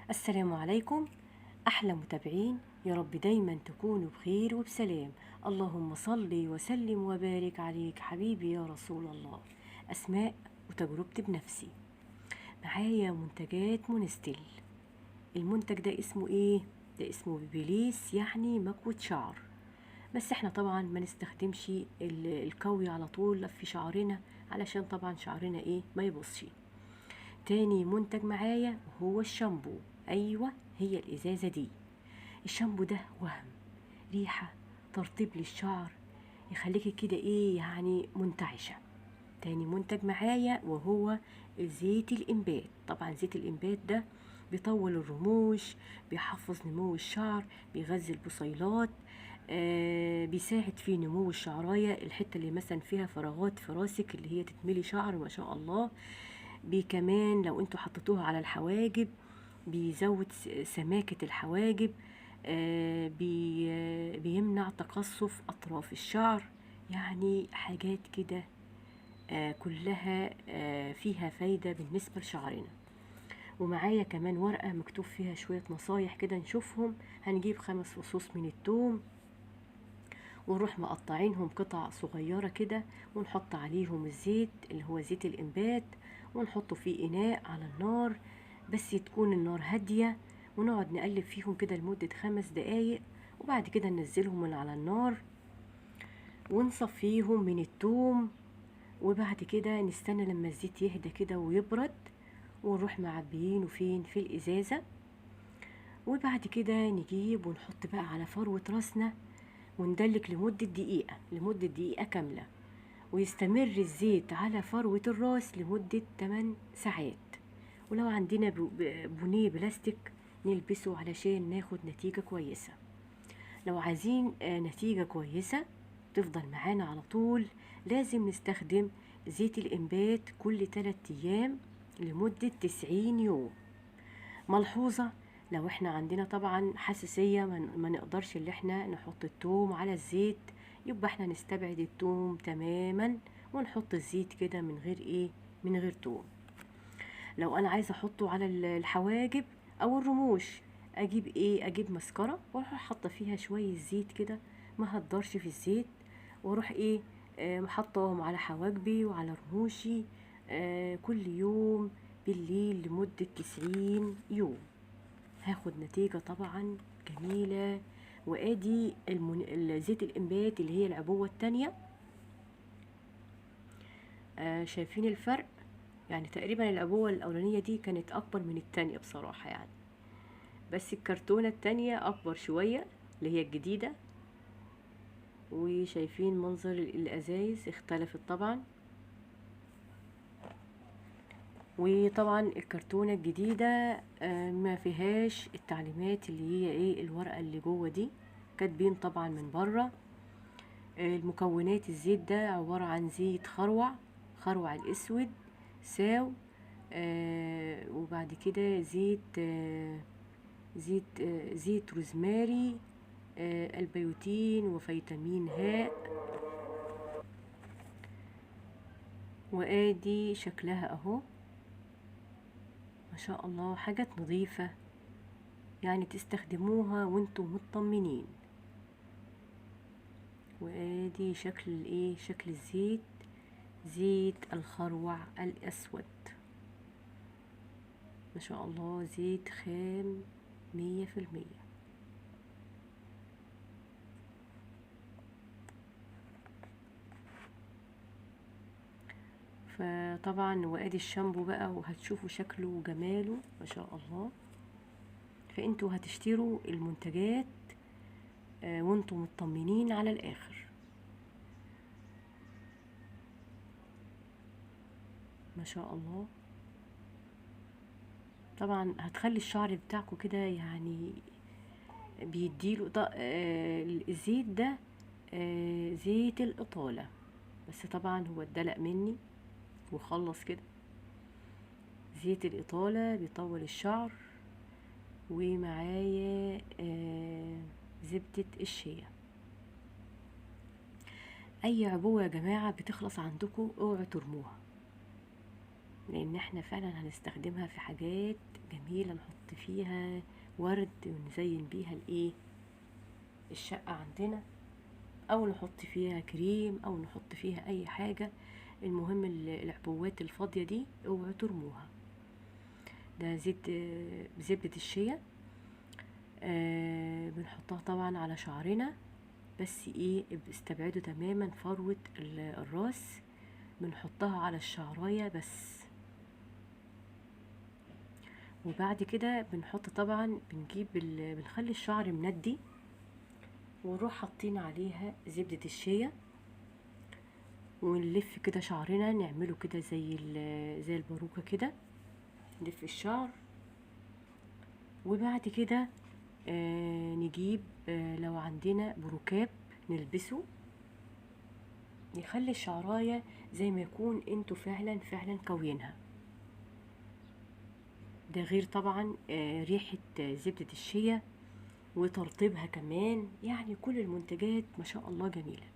السلام عليكم. أحلى متابعين، يا رب دايما تكونوا بخير وبسلام. اللهم صل وسلم وبارك عليك حبيبي يا رسول الله. أسماء وتجربتي بنفسي. معايا منتجات مونستيل. المنتج ده اسمه ايه؟ ده اسمه بيبيليس، يعني مكوة شعر. بس احنا طبعا ما نستخدمش الكوي على طول في شعرنا، علشان طبعا شعرنا ايه ما يبصش. تاني منتج معايا هو الشامبو. ايوه، هي الازازه دي. الشامبو ده وهم ريحه، ترطيب للشعر، يخليكي كده ايه يعني منتعشه. تاني منتج معايا وهو زيت الانبات. طبعا زيت الانبات ده بيطول الرموش، بيحفز نمو الشعر، بيغذي البصيلات، بيساعد في نمو الشعرايه، الحته اللي مثلا فيها فراغات في راسك اللي هي تتملي شعر ما شاء الله. كمان لو انتوا حطيتوها على الحواجب بيزود سماكة الحواجب. بيمنع تقصف أطراف الشعر. يعني حاجات كده كلها فيها فايدة بالنسبة لشعرنا. ومعايا كمان ورقة مكتوب فيها شوية نصايح كده نشوفهم. هنجيب 5 فصوص من الثوم، ونروح مقطعينهم قطع صغيرة كده، ونحط عليهم الزيت اللي هو زيت الإنبات، ونحطه في إناء على النار، بس تكون النار هادية، ونقعد نقلب فيهم كده لمدة 5 دقايق. وبعد كده ننزلهم من على النار ونصفيهم من التوم. وبعد كده نستنى لما الزيت يهدى كده ويبرد، ونروح معبيينه فين في الإزازة. وبعد كده نجيب ونحط بقى على فروة راسنا، وندلك لمدة دقيقة كاملة، ويستمر الزيت على فروة الراس لمدة 8 ساعات. ولو عندنا بونيه بلاستيك نلبسه علشان ناخد نتيجة كويسة. لو عايزين نتيجة كويسة تفضل معانا على طول، لازم نستخدم زيت الإنبات كل 3 أيام لمدة 90 يوم. ملحوظة: لو احنا عندنا طبعا حساسية ما نقدرش اللي احنا نحط التوم على الزيت، يبقى احنا نستبعد التوم تماما، ونحط الزيت كده من غير توم. لو انا عايزة احطه على الحواجب او الرموش، اجيب مسكرة واروح حاطة فيها شوية زيت كده، ما هدرش في الزيت، واروح محطاهم على حواجبي وعلى رموشي كل يوم بالليل لمدة 90 يوم. هاخد نتيجة طبعا جميلة. وادي زيت الانبات اللي هي العبوة التانية. شايفين الفرق؟ يعني تقريبا العبوة الاولانية دي كانت اكبر من التانية بصراحة يعني، بس الكرتونة التانية اكبر شوية اللي هي الجديدة. وشايفين منظر الازايز اختلفت طبعا. وطبعا الكرتونة الجديدة ما فيهاش التعليمات اللي هي الورقة اللي جوه دي، كاتبين طبعا من بره المكونات. الزيت ده عبارة عن زيت خروع الاسود، ساو، وبعد كده زيت روزماري، البيوتين وفيتامين هاء. وادي شكلها اهو، ما شاء الله، حاجات نظيفة يعني تستخدموها وانتم مطمنين. وادي شكل الزيت، زيت الخروع الاسود، ما شاء الله، زيت خام 100%. فطبعا وادي الشامبو بقى، وهتشوفوا شكله وجماله ما شاء الله. فانتوا هتشتروا المنتجات وانتوا مطمنين على الاخر، ما شاء الله. طبعا هتخلي الشعر بتاعكم كده يعني بيديله الزيت ده زيت الإطالة. بس طبعا هو اتدلق مني وخلص كده. زيت الإطالة بيطول الشعر. ومعايا زبدة الشيا. اي عبوة يا جماعة بتخلص عندكم اوعوا ترموها، لان احنا فعلا هنستخدمها في حاجات جميلة نحط فيها ورد ونزين بيها الايه الشقة عندنا، او نحط فيها كريم او نحط فيها اي حاجة. المهم العبوات الفاضية دي اوعوا ترموها. ده زيت زبدة الشيا. بنحطها طبعا على شعرنا، بس ايه استبعدوا تماما فروة الراس، بنحطها على الشعراية بس. وبعد كده بنحط طبعا بنخلي الشعر مندي، ونروح حاطين عليها زبدة الشيا، ونلف كده شعرنا، نعمله كده زي الباروكة كده، نلف الشعر. وبعد كده نجيب لو عندنا بروكاب نلبسه، يخلي الشعراية زي ما يكون انتوا فعلا كوينها. ده غير طبعا ريحة زبدة الشيا وترطيبها كمان، يعني كل المنتجات ما شاء الله جميلة.